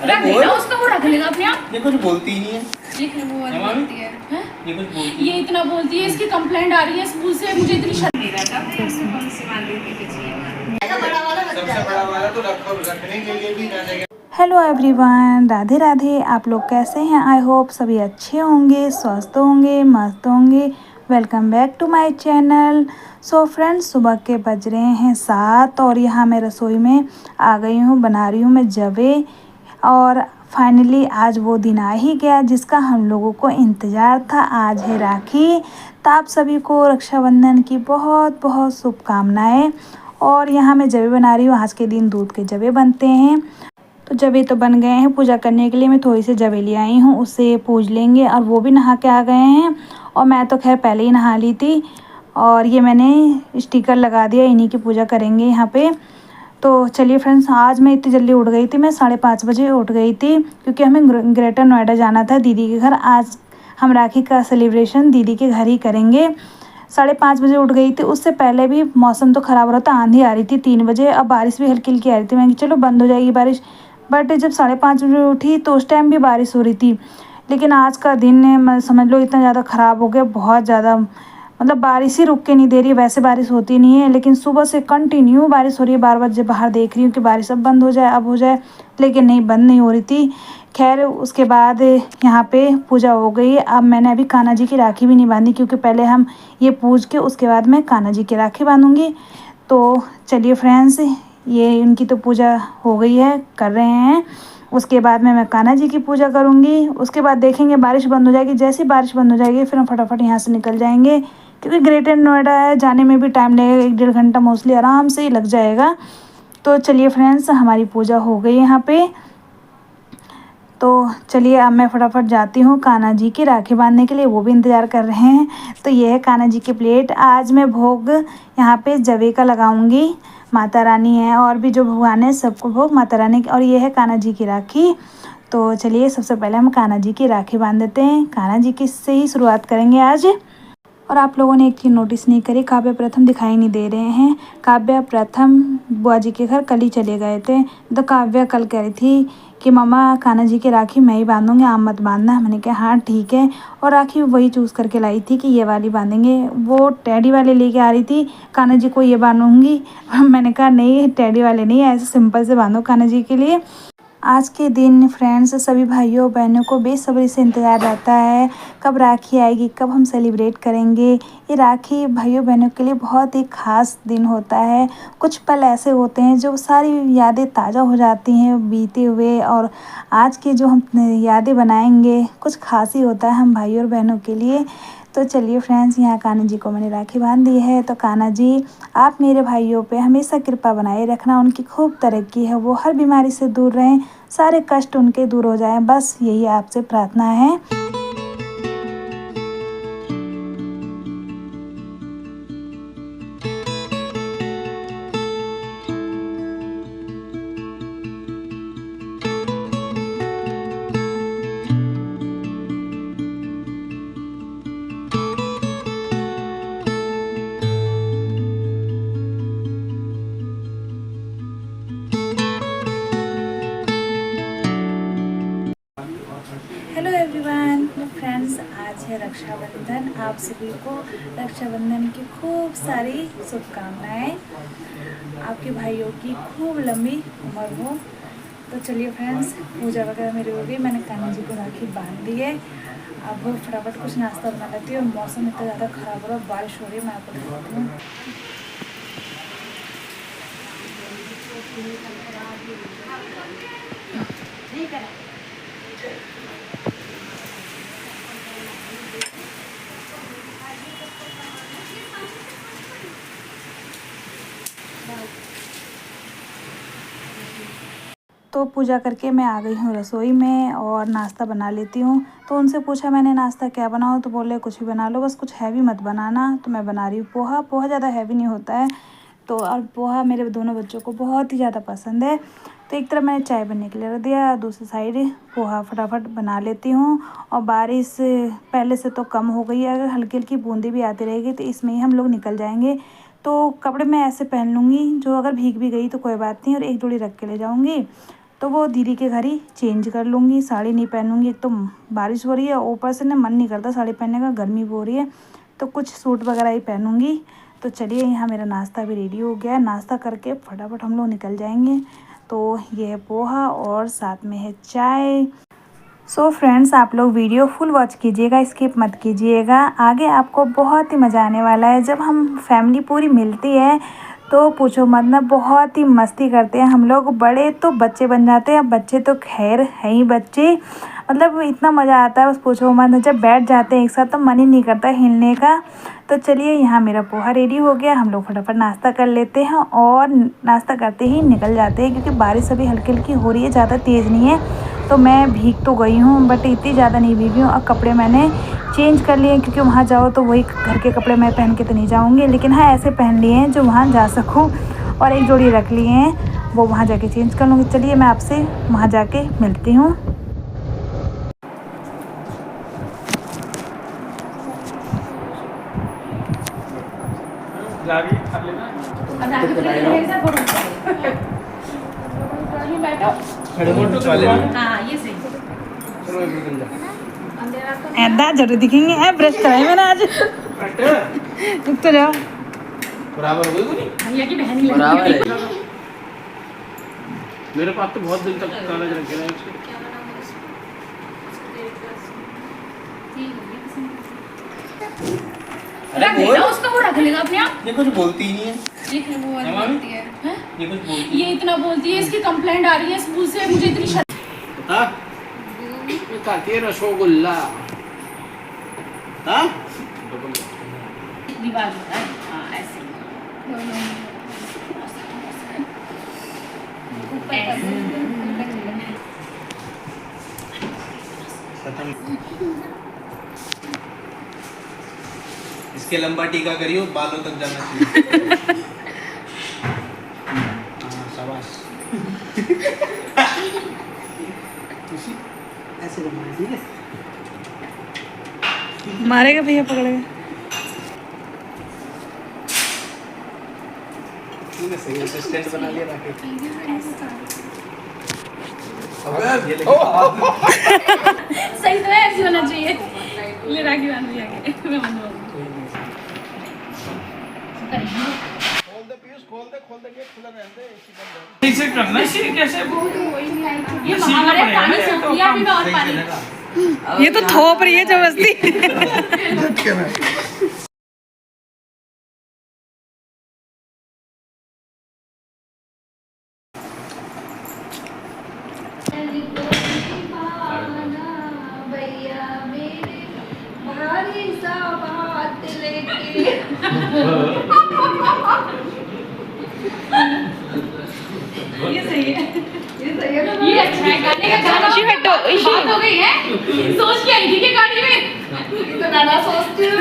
रख लेना उसका, वो रख लेगा अपने आप। ये कुछ बोलती ही नहीं है। ये क्यों बोलती है? ये कुछ बोलती ये इतना बोलती है, इसकी कंप्लेंट आ रही है स्कूल से, मुझे इतनी शर्म नहीं रहता। सबसे बड़ा वाला तो रखने के लिए भी ना जगह। Hello everyone, Radhe Radhe. आप लोग कैसे हैं? आई होप सभी अच्छे होंगे, स्वस्थ होंगे, मस्त होंगे। Welcome back to my channel. So friends, सुबह के बज रहे हैं 7 और यहाँ मैं रसोई में आ गई हूँ। बना रही हूँ मैं जवे। और फाइनली आज वो दिन आ ही गया जिसका हम लोगों को इंतज़ार था। आज है राखी। तो आप सभी को रक्षाबंधन की बहुत बहुत शुभकामनाएँ। और यहाँ मैं जवे बना रही हूँ। आज के दिन दूध के जवे बनते हैं। तो जवे तो बन गए हैं। पूजा करने के लिए मैं थोड़ी सी जवे ले आई हूँ, उससे पूज लेंगे। और वो भी नहा के आ गए हैं और मैं तो खैर पहले ही नहा ली थी। और ये मैंने स्टिकर लगा दिया, इन्हीं की पूजा करेंगे यहाँ पे। तो चलिए फ्रेंड्स, आज मैं इतनी जल्दी उठ गई थी। मैं 5:30 बजे उठ गई थी क्योंकि हमें ग्रेटर नोएडा जाना था दीदी के घर। आज हम राखी का सेलिब्रेशन दीदी के घर ही करेंगे। 5:30 बजे उठ गई थी। उससे पहले भी मौसम तो ख़राब हो रहा था, आंधी आ रही थी 3 बजे। अब बारिश भी हल्की हल्की आ रही थी। मैं चलो बंद हो जाएगी बारिश, बट जब 5:30 बजे उठी तो उस टाइम भी बारिश हो रही थी। लेकिन आज का दिन समझ लो इतना ज़्यादा ख़राब हो गया, बहुत ज़्यादा। मतलब बारिश ही रुक के नहीं दे रही है। वैसे बारिश होती नहीं है, लेकिन सुबह से कंटिन्यू बारिश हो रही है। बार बार जब बाहर देख रही हूँ कि बारिश अब बंद हो जाए, अब हो जाए, लेकिन नहीं, बंद नहीं हो रही थी। खैर उसके बाद यहाँ पे पूजा हो गई। अब मैंने अभी कान्हा जी की राखी भी नहीं बांधी क्योंकि पहले हम ये पूज के उसके बाद मैं कान्हा जी की राखी बांधूँगी। तो चलिए फ्रेंड्स, ये इनकी तो पूजा हो गई है, कर रहे हैं। उसके बाद में मैं कान्हा जी की पूजा करूँगी। उसके बाद देखेंगे बारिश बंद हो जाएगी। जैसे ही बारिश बंद हो जाएगी फिर हम फटाफट यहाँ से निकल जाएंगे क्योंकि ग्रेटर नोएडा है, जाने में भी टाइम लगेगा, 1-1.5 घंटा मोस्टली आराम से ही लग जाएगा। तो चलिए फ्रेंड्स, हमारी पूजा हो गई यहाँ पे। तो चलिए अब मैं फटाफट जाती हूँ कान्हा जी की राखी बांधने के लिए। वो भी इंतज़ार कर रहे हैं। तो ये है कान्हा जी की प्लेट। आज मैं भोग यहाँ पे जवे का लगाऊंगी। माता रानी है और भी जो भगवान है सबको भोग माता रानी की। और ये है कान्हा जी की राखी। तो चलिए सबसे पहले हम कान्हा जी की राखी बांध देते हैं। कान्हा जी की से ही शुरुआत करेंगे आज। और आप लोगों ने एक चीज़ नोटिस नहीं करी, काव्य प्रथम दिखाई नहीं दे रहे हैं। काव्य प्रथम बुआ जी के घर कल ही चले गए थे। तो काव्य कल कह रही थी कि मम्मा कान्हा जी की राखी मैं ही बांधूंगी, आप मत बांधना। मैंने कहा हाँ ठीक है। और राखी वही चूज़ करके लाई थी कि ये वाली बांधेंगे। वो टैडी वाले लेके आ रही थी, कान्हा जी को ये बांधूंगी। मैंने कहा नहीं, टैडी वाले नहीं, ऐसे सिंपल से बांधो कान्हा जी के लिए। आज के दिन फ्रेंड्स सभी भाइयों बहनों को बेसब्री से इंतज़ार रहता है, कब राखी आएगी, कब हम सेलिब्रेट करेंगे। ये राखी भाइयों बहनों के लिए बहुत ही ख़ास दिन होता है। कुछ पल ऐसे होते हैं जो सारी यादें ताज़ा हो जाती हैं बीते हुए। और आज की जो हम यादें बनाएंगे कुछ ख़ास ही होता है हम भाइयों और बहनों के लिए। तो चलिए फ्रेंड्स, यहाँ कान्हा जी को मैंने राखी बांध दी है। तो कान्हा जी, आप मेरे भाइयों पे हमेशा कृपा बनाए रखना। उनकी खूब तरक्की है, वो हर बीमारी से दूर रहें, सारे कष्ट उनके दूर हो जाएं, बस यही आपसे प्रार्थना है। हेलो एवरीवन फ्रेंड्स, आज है रक्षाबंधन। आप सभी को रक्षाबंधन की खूब सारी शुभकामनाएं। आपके भाइयों की खूब लंबी उम्र हो। तो चलिए फ्रेंड्स, पूजा वगैरह मेरी हो गई। मैंने कान्हा जी को राखी बांध दी है। अब फटाफट कुछ नाश्ता बना लेती हूँ। मौसम इतना ज़्यादा ख़राब हो रहा है, बारिश हो रही है। मैं आपको दिखाती हूँ। ठीक है। तो पूजा करके मैं आ गई हूँ रसोई में और नाश्ता बना लेती हूँ। तो उनसे पूछा मैंने नाश्ता क्या बनाऊँ, तो बोले कुछ भी बना लो, बस कुछ हैवी मत बनाना। तो मैं बना रही हूँ पोहा। पोहा ज़्यादा हैवी नहीं होता है। तो और पोहा मेरे दोनों बच्चों को बहुत ही ज़्यादा पसंद है। तो एक तरफ मैंने चाय बनने के लिए रख दिया, दूसरी साइड पोहा फटाफट बना लेती हूँ। और बारिश पहले से तो कम हो गई है, अगर हल्की हल्की बूंदी भी आती रहेगी तो इसमें ही हम लोग निकल जाएंगे। तो कपड़े मैं ऐसे पहन लूँगी जो अगर भीग भी गई तो कोई बात नहीं, और एक जोड़ी रख के ले जाऊँगी। तो वो दीदी के घर ही चेंज कर लूँगी, साड़ी नहीं पहनूँगी। एक तो बारिश हो रही है, ऊपर से ना मन नहीं करता साड़ी पहनने का, गर्मी भी हो रही है, तो कुछ सूट वगैरह ही पहनूँगी। तो चलिए, यहाँ मेरा नाश्ता भी रेडी हो गया है, नाश्ता करके फटाफट हम लोग निकल जाएंगे। तो ये है पोहा और साथ में है चाय। सो फ्रेंड्स, आप लोग वीडियो फुल वॉच कीजिएगा, स्किप मत कीजिएगा, आगे आपको बहुत ही मज़ा आने वाला है। जब हम फैमिली पूरी मिलती है तो पूछो मत ना, बहुत ही मस्ती करते हैं हम लोग। बड़े तो बच्चे बन जाते हैं, बच्चे तो खैर है ही बच्चे, मतलब इतना मज़ा आता है बस पूछो मत। जब बैठ जाते हैं एक साथ तो मन ही नहीं करता हिलने का। तो चलिए, यहाँ मेरा पोहा रेडी हो गया, हम लोग फटाफट नाश्ता कर लेते हैं और नाश्ता करते ही निकल जाते हैं, क्योंकि बारिश अभी हल्की हल्की हो रही है, ज़्यादा तेज़ नहीं है। तो मैं भीग तो गई हूँ बट इतनी ज़्यादा नहीं भीगी हूँ। और कपड़े मैंने चेंज कर लिए, क्योंकि वहाँ जाओ तो वही घर के कपड़े मैं पहन के तो नहीं जाऊँगी, लेकिन हाँ ऐसे पहन लिए हैं जो वहाँ जा सकूँ। और एक जोड़ी रख लिए हैं, वो वहाँ जाके चेंज कर लूँगी। चलिए, मैं आपसे वहाँ जाके मिलती हूँ। ऐदा जरूर दिखेंगे, ब्रश कराए मैंने आज। तो जाओ, बराबर हुई नहीं, भैया की बहन ही लगी बराबर है। है। मेरे पास तो बहुत दिन तक कागज रखे हैं उसके। रख लेगा उसका, वो रख लेगा अपने आप। ये कुछ बोलती ही नहीं है। ये क्या वो वाली बोलती है? हैं? ये कुछ बोलती ये इतना बोलती है, इसकी कंप्लेंट आ रही है स्कूल से, मुझे इतनी बता। ये खाती है रसगुल्ला। हाँ? दीवार होता है। हाँ, ऐसे इसके लंबा टीका करियो, बालों तक जाना चाहिए। हाँ, शाबाश। ऐसे करना है, ठीक है? मारेगा भैया, पकड़ेगा। तूने सही असिस्टेंट बना लिया ना के। सही तो है, ऐसे होना चाहिए। ले राखी बांध दिया के मैं बनवा खोल दे गेट खुला रहने दे। इसे करना चाहिए कैसे? ये बाहर है, पानी सूख गया, अभी मैं और पानी। ये तो थोप रही है जबरदस्ती। ये सही है, ये अच्छा है। गाने का गाना बात हो गई है, सोच के आई थी कि गाड़ी में तो गाना सोचती हूँ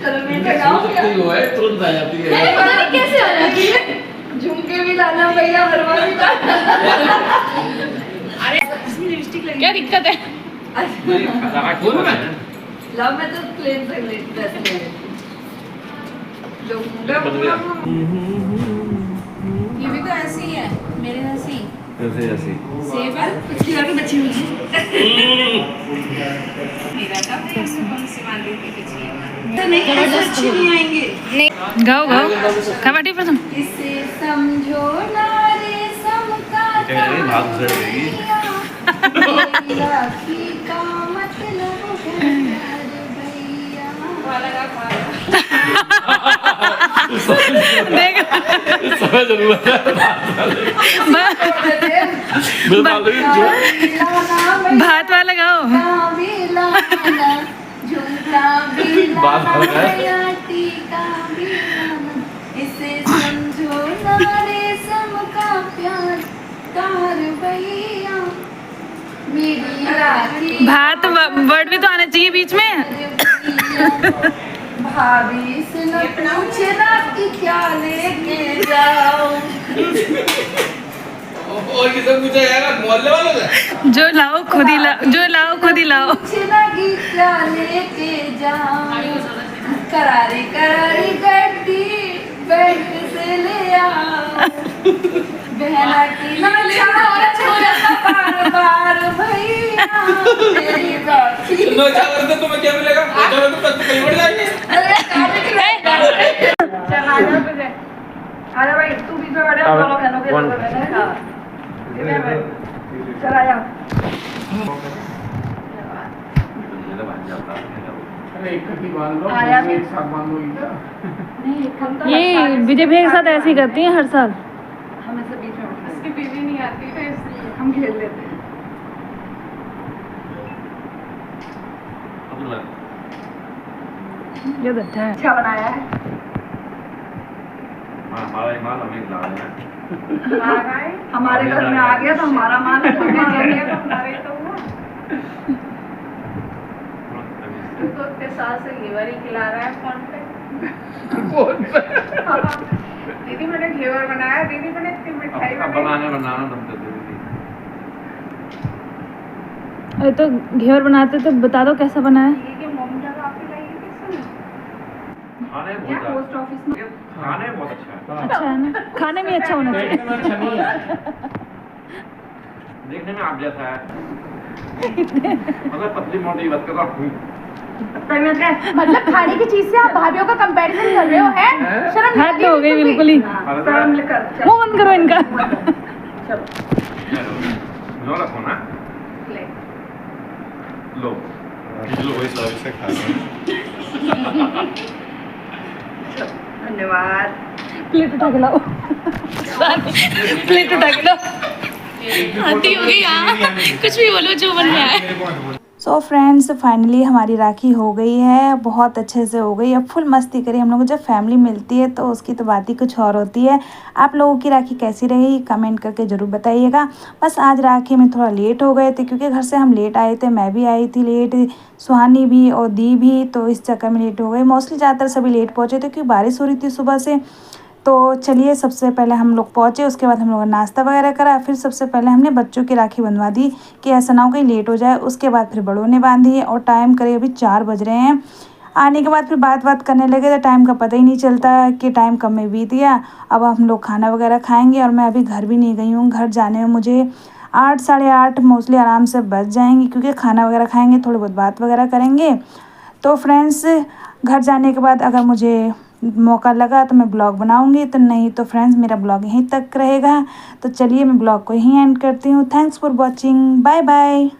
चलो मैं लगाऊं। वो है तुरंत आ जाती है। नहीं पता नहीं कैसे आ जाती है। झुमके भी लाना भैया, भरवा भी लाना। अरे इसमें लिपस्टिक लगी, क्या दिक्कत है? बोल मैं लव में तो प्लेन से ड्रेस ले जो ये भी तो ऐसे ही है, मेरे जैसी कैसे ऐसे सेब है, पिछली बार की बची हुई है। मेरा था कौन सी मान ली थी पिछली नहीं ऐसे अच्छे नहीं आएंगे। गाओ गाओ, कबड्डी पर तुम। इसे समझो ना रे समका भाग से रहेगी। राखी का मतलब है भैया वाला का देख, समझ जरूरत है। भात वाला गाओ। बात हो रहा है। इसे समझो ना रेशम का प्यार कार भैया मेरी राखी भात वर्ड भी तो आना चाहिए बीच में। भाभी से न पूछना कि क्या लेके जाओ। और किसे पूछा जाएगा, मोहल्ले वालों से? जो लाओ खुद ही लाओ, जो लाओ खुद ही लाओ। पूछना कि क्या लेके जाओ। करारी करारी गड्डी बैंक से ले आओ बहना की नाचा बार बार भैया मेरी राखी। नो चावल तो तुम्हें क्या मिलेगा? नो चावल तो कहीं बढ़ जाएंगे। अरे गाने की लाइन चल आ जा तुझे। अरे भाई तू बीच में बैठे दोनों बहनों के लोग बैठे हैं। इधर बैठ। चल आ जा। अरे एक कटी बांध लो, आया भी। एक साथ बांध लो इधर। नहीं हम तो ये विजय भैया के साथ ऐसे ही करती हैं हर साल। हम ऐसे बीच में बैठे इसकी बीवी नहीं आती है इसलिए हम खेल लेते हैं। ये अच्छा है। अच्छा बनाया है। हमारे घर में आ गया तो हमारा मान है, हमारा आ गया तो हमारा ही तो हुआ। तू तो इतने साल से घेवर ही खिला रहा है फोन पे। दीदी मैंने घेवर बनाया, दीदी मैंने इतनी मिठाई बनाई। बनाना तुम तो दीदी। अरे तो घेवर बनाते तो बता दो कैसा बना है। ये कि मम्मी का काफी लाई है किसने? क्या पोस्ट ऑफिस में खाने बहुत अच्छा है। अच्छा है ना, खाने में अच्छा होना चाहिए। देखने में अच्छा नहीं है। देखने में आप जैसा है। मतलब पतली मोटी बात कर रहा हूँ। मतलब खाने की चीज से आप भाभीियों का कंपैरिजन कर रहे हो है? शर्म हाथ तो हो गई बिल्कुल ही। शर्म लेकर चल। मुंह बंद करो इनका। चलो लो रखो ना। ले। लो वही सर्विस से खा रहे धन्यवाद। प्लेट उठा के लाओ। प्लेट उठा के लाओ। आती होगी यहाँ कुछ भी बोलो जो बन रहा है। सो फ्रेंड्स फाइनली हमारी राखी हो गई है, बहुत अच्छे से हो गई। अब फुल मस्ती करी हम लोग। जब फैमिली मिलती है तो उसकी तो बात ही कुछ और होती है। आप लोगों की राखी कैसी रही कमेंट करके ज़रूर बताइएगा। बस आज राखी में थोड़ा लेट हो गए थे क्योंकि घर से हम लेट आए थे, मैं भी आई थी लेट, सुहानी भी और दी भी, तो इस चक्कर में लेट हो गए। मोस्टली ज़्यादातर सभी लेट पहुँचे थे क्योंकि बारिश हो रही थी सुबह से। तो चलिए सबसे पहले हम लोग पहुँचे, उसके बाद हम लोगों ने नाश्ता वगैरह करा। फिर सबसे पहले हमने बच्चों की राखी बंधवा दी कि ऐसा ना हो कहीं लेट हो जाए। उसके बाद फिर बड़ों ने बांधी और टाइम करीब अभी 4 बज रहे हैं। आने के बाद फिर बात करने लगे तो टाइम का पता ही नहीं चलता कि टाइम कब में बीत गया। अब हम लोग खाना वगैरह खाएंगे और मैं अभी घर भी नहीं गई हूँ। घर जाने में मुझे 8 साढ़े 8 मोस्टली आराम से बच जाएंगी क्योंकि खाना वगैरह खाएंगे, थोड़ी बहुत बात वगैरह करेंगे। तो फ्रेंड्स घर जाने के बाद अगर मुझे मौका लगा तो मैं ब्लॉग बनाऊंगी, तो नहीं तो फ्रेंड्स मेरा ब्लॉग यहीं तक रहेगा। तो चलिए मैं ब्लॉग को यहीं एंड करती हूँ। Thanks for watching, bye bye.